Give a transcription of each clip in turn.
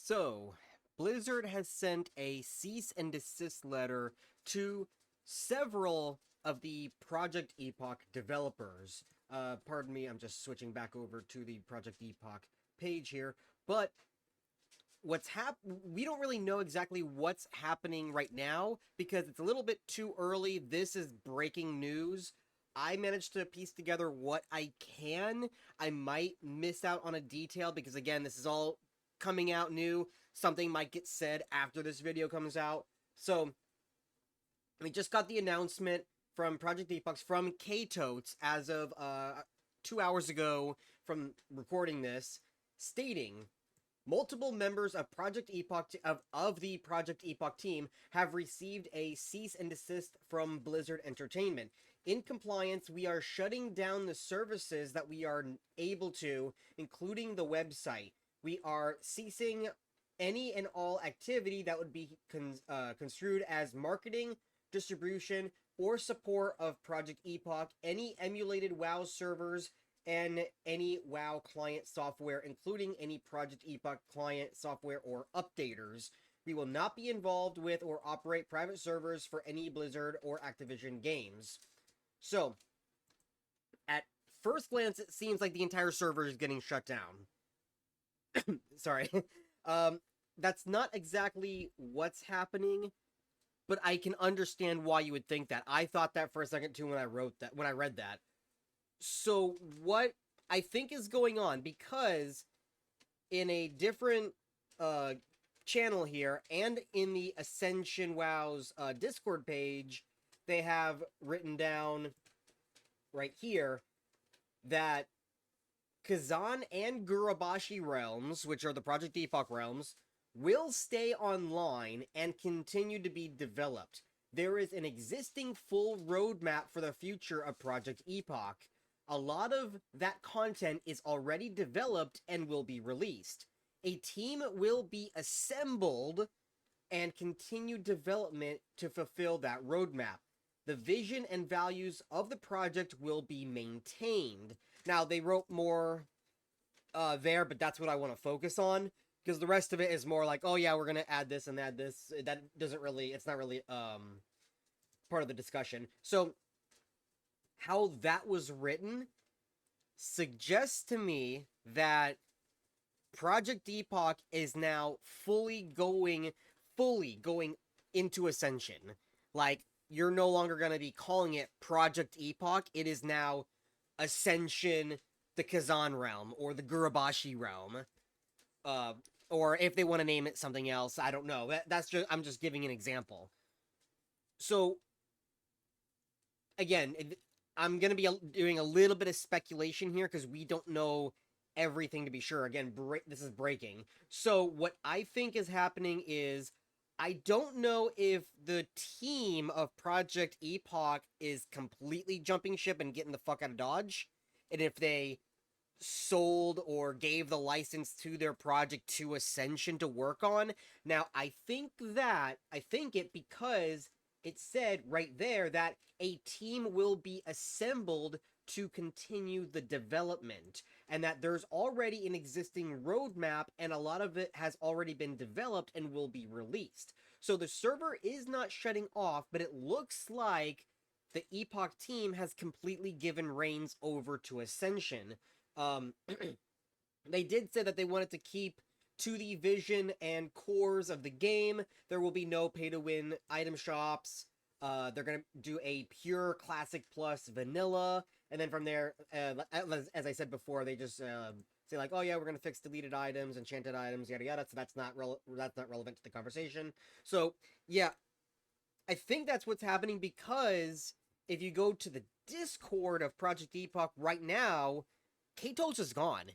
So, Blizzard has sent a cease and desist letter to several of the Project Epoch developers. Pardon me, I'm just switching back over to the Project Epoch page here. But we don't really know exactly what's happening right now because it's a little bit too early. This is breaking news. I managed to piece together what I can. I might miss out on a detail because again, this is all coming out new. Something might get said after this video comes out. So we just got the announcement from Project Epoch from K-Totes as of 2 hours ago from recording this, stating multiple members of Project Epoch of the Project Epoch team have received a cease and desist from Blizzard Entertainment. In compliance, we are shutting down the services that we are able to, including the website. We are ceasing any and all activity that would be construed as marketing, distribution, or support of Project Epoch, any emulated WoW servers, and any WoW client software, including any Project Epoch client software or updaters. We will not be involved with or operate private servers for any Blizzard or Activision games. So, at first glance, it seems like the entire server is getting shut down. Sorry. That's not exactly what's happening, but I can understand why you would think that. I thought that for a second too when I read that. So what I think is going on, because in a different channel here and in the Ascension WoW's Discord page, they have written down right here that Kazan and Gurabashi realms, which are the Project Epoch realms, will stay online and continue to be developed. There is an existing full roadmap for the future of Project Epoch. A lot of that content is already developed and will be released. A team will be assembled and continue development to fulfill that roadmap. The vision and values of the project will be maintained. Now, they wrote more there, but that's what I want to focus on, because the rest of it is more like, oh yeah, we're gonna add this and add this. That doesn't really, it's not really part of the discussion. So how that was written suggests to me that Project Epoch is now fully going into Ascension. Like, you're no longer going to be calling it Project Epoch. It is now Ascension, the Kazan realm, or the Gurabashi realm. Or if they want to name it something else, I don't know. That's just, I'm just giving an example. So, again, I'm going to be doing a little bit of speculation here because we don't know everything to be sure. Again, this is breaking. So what I think is happening is, I don't know if the team of Project Epoch is completely jumping ship and getting the fuck out of Dodge, and if they sold or gave the license to their project to Ascension to work on. Now, I think it because it said right there that a team will be assembled to continue the development, and that there's already an existing roadmap and a lot of it has already been developed and will be released. So the server is not shutting off, but it looks like the Epoch team has completely given reins over to Ascension. Um, they did say that they wanted to keep to the vision and cores of the game. There will be no pay-to-win item shops. They're going to do a pure Classic Plus vanilla. And then from there, as I said before, they just say like, oh yeah, we're going to fix deleted items, enchanted items, yada yada. So that's not relevant to the conversation. So yeah, I think that's what's happening, because if you go to the Discord of Project Epoch right now, K-Totes is gone.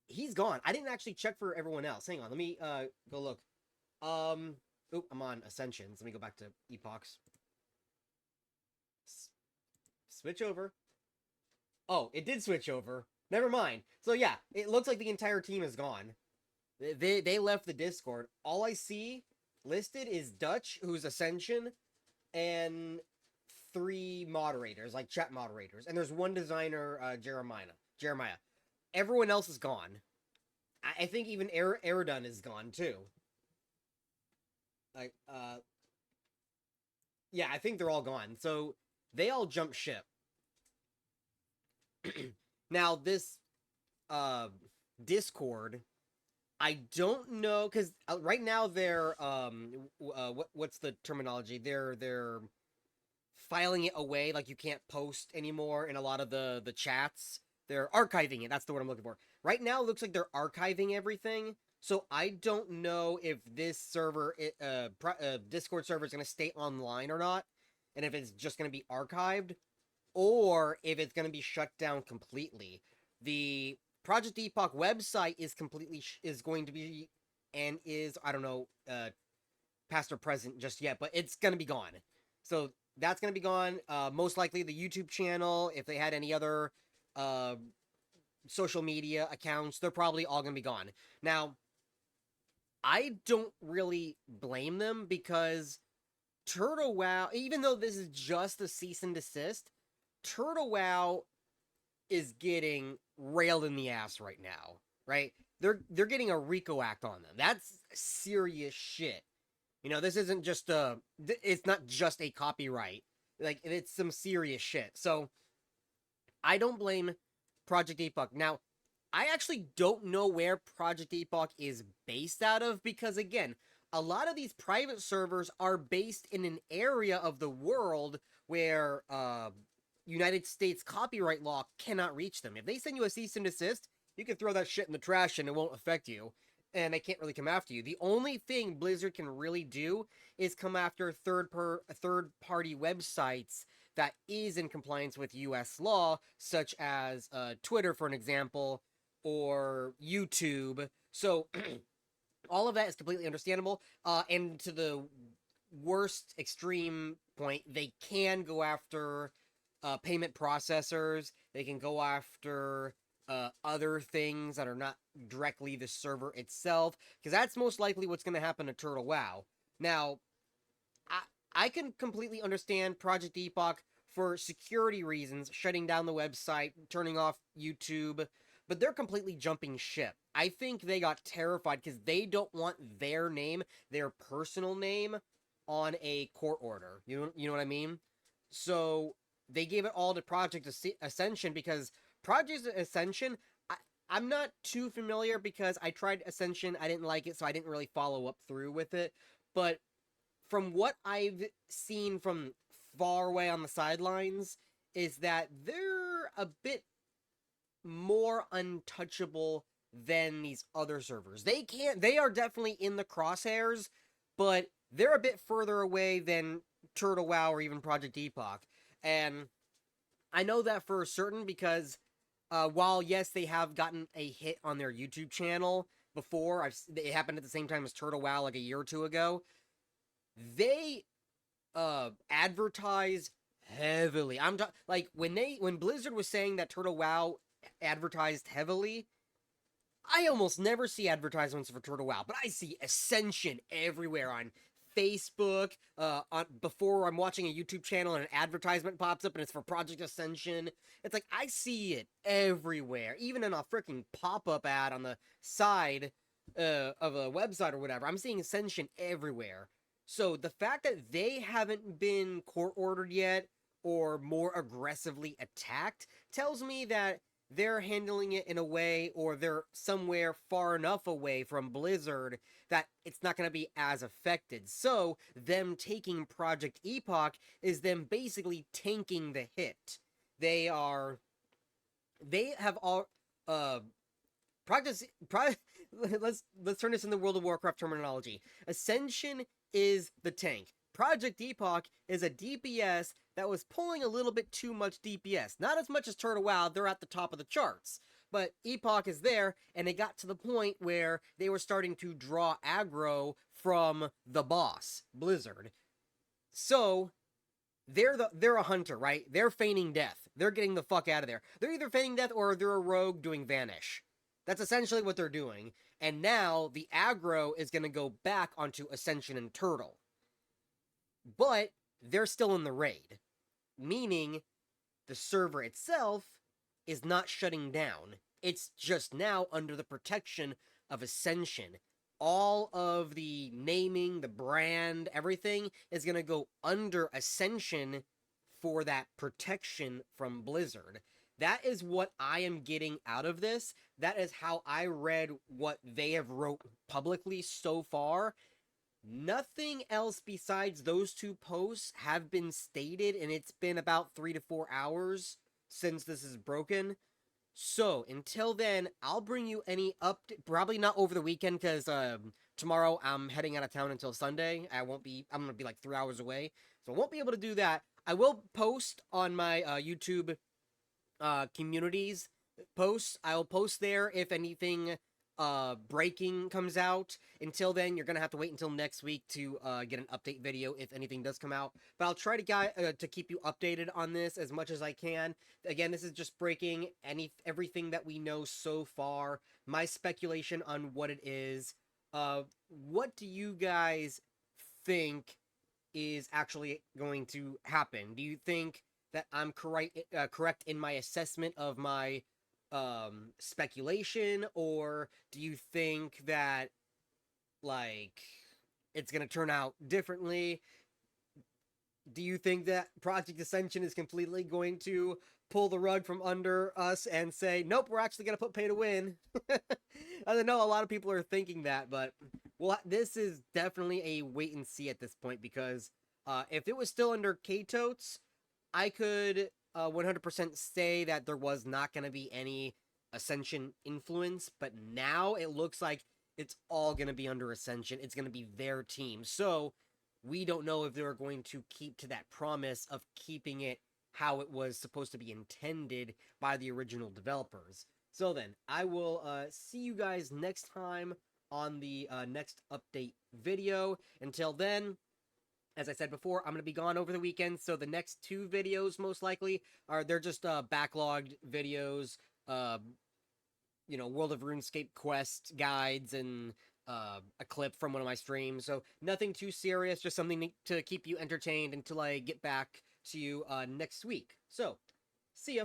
He's gone. I didn't actually check for everyone else. Hang on, let me go look. Oop, I'm on Ascensions. Let me go back to Epochs. Switch over. Oh, it did switch over. Never mind. So yeah, it looks like the entire team is gone. They left the Discord. All I see listed is Dutch, who's Ascension, and 3 moderators, like chat moderators. And there's one designer, Jeremiah. Everyone else is gone. I think even Aerodun is gone too. Like, yeah, I think they're all gone. So they all jumped ship. Now this uh Discord, I don't know because right now they're what's the terminology? They're filing it away, like you can't post anymore in a lot of the chats. They're archiving it. That's the word I'm looking for. Right now, it looks like they're archiving everything. So I don't know if this server, Discord server, is going to stay online or not, and if it's just going to be archived, or if it's going to be shut down completely. The Project Epoch website is completely is going to be and is, I don't know, past or present just yet, but it's going to be gone. So that's going to be gone. Most likely the YouTube channel, if they had any other uh, social media accounts, they're probably all going to be gone. Now, I don't really blame them because Turtle Wow, even though this is just a cease and desist, Turtle Wow is getting railed in the ass right now, right? They're getting a RICO Act on them. That's serious shit. You know, this isn't just it's not just a copyright. Like, it's some serious shit. So, I don't blame Project Epoch. Now, I actually don't know where Project Epoch is based out of because, again, a lot of these private servers are based in an area of the world where United States copyright law cannot reach them. If they send you a cease and desist, you can throw that shit in the trash and it won't affect you. And they can't really come after you. The only thing Blizzard can really do is come after third-party websites that is in compliance with U.S. law, such as Twitter, for an example, or YouTube. So all of that is completely understandable. And to the worst extreme point, they can go after payment processors. They can go after other things that are not directly the server itself, because that's most likely what's going to happen to Turtle WoW. Now, I can completely understand Project Epoch for security reasons, shutting down the website, turning off YouTube, but they're completely jumping ship. I think they got terrified because they don't want their name, their personal name, on a court order. You know what I mean? So they gave it all to Project Ascension because Project Ascension, I'm not too familiar because I tried Ascension, I didn't like it, so I didn't really follow up through with it. But from what I've seen from far away on the sidelines, is that they're a bit more untouchable than these other servers. They are definitely in the crosshairs, but they're a bit further away than Turtle WoW or even Project Epoch. And I know that for certain because while yes, they have gotten a hit on their YouTube channel before, it happened at the same time as Turtle WoW like a year or two ago. They advertise heavily. Like when Blizzard was saying that Turtle WoW advertised heavily, I almost never see advertisements for Turtle WoW, but I see Ascension everywhere on Facebook. Before I'm watching a YouTube channel and an advertisement pops up and it's for Project Ascension. It's like I see it everywhere, even in a freaking pop-up ad on the side of a website or whatever. I'm seeing Ascension everywhere. So the fact that they haven't been court ordered yet or more aggressively attacked tells me that they're handling it in a way, or they're somewhere far enough away from Blizzard that it's not going to be as affected. So, them taking Project Epoch is them basically tanking the hit. They have all, Project, let's turn this into World of Warcraft terminology. Ascension is the tank. Project Epoch is a DPS that was pulling a little bit too much DPS. Not as much as Turtle WoW, they're at the top of the charts. But Epoch is there, and it got to the point where they were starting to draw aggro from the boss, Blizzard. So, they're a hunter, right? They're feigning death. They're getting the fuck out of there. They're either feigning death or they're a rogue doing Vanish. That's essentially what they're doing. And now, the aggro is going to go back onto Ascension and Turtle. But they're still in the raid, meaning the server itself is not shutting down. It's just now under the protection of Ascension. All of the naming, the brand, everything is going to go under Ascension for that protection from Blizzard. That is what I am getting out of this. That is how I read what they have wrote publicly so far. Nothing else besides those two posts have been stated, and it's been about 3 to 4 hours since this is broken. So until then, I'll bring you any update. Probably not over the weekend because tomorrow I'm heading out of town until Sunday. I won't be. I'm gonna be like 3 hours away, so I won't be able to do that. I will post on my YouTube communities posts. I'll post there if anything breaking comes out. Until then, you're gonna have to wait until next week to get an update video if anything does come out. But I'll try to keep you updated on this as much as I can. Again, this is just breaking everything that we know so far. My speculation on what it is. What do you guys think is actually going to happen? Do you think that I'm correct in my assessment of my speculation, or do you think that like it's gonna turn out differently? Do you think that Project Ascension is completely going to pull the rug from under us and say, nope, we're actually gonna put pay to win? I don't know, a lot of people are thinking that, but well, this is definitely a wait and see at this point, because if it was still under K-Totes, I could 100% say that there was not going to be any Ascension influence, but now it looks like it's all going to be under Ascension. It's going to be their team. So we don't know if they're going to keep to that promise of keeping it how it was supposed to be intended by the original developers. So then, I will see you guys next time on the next update video. Until then, as I said before, I'm going to be gone over the weekend, so the next two videos most likely they're just backlogged videos, World of RuneScape quest guides and a clip from one of my streams. So nothing too serious, just something to keep you entertained until I get back to you next week. So, see ya.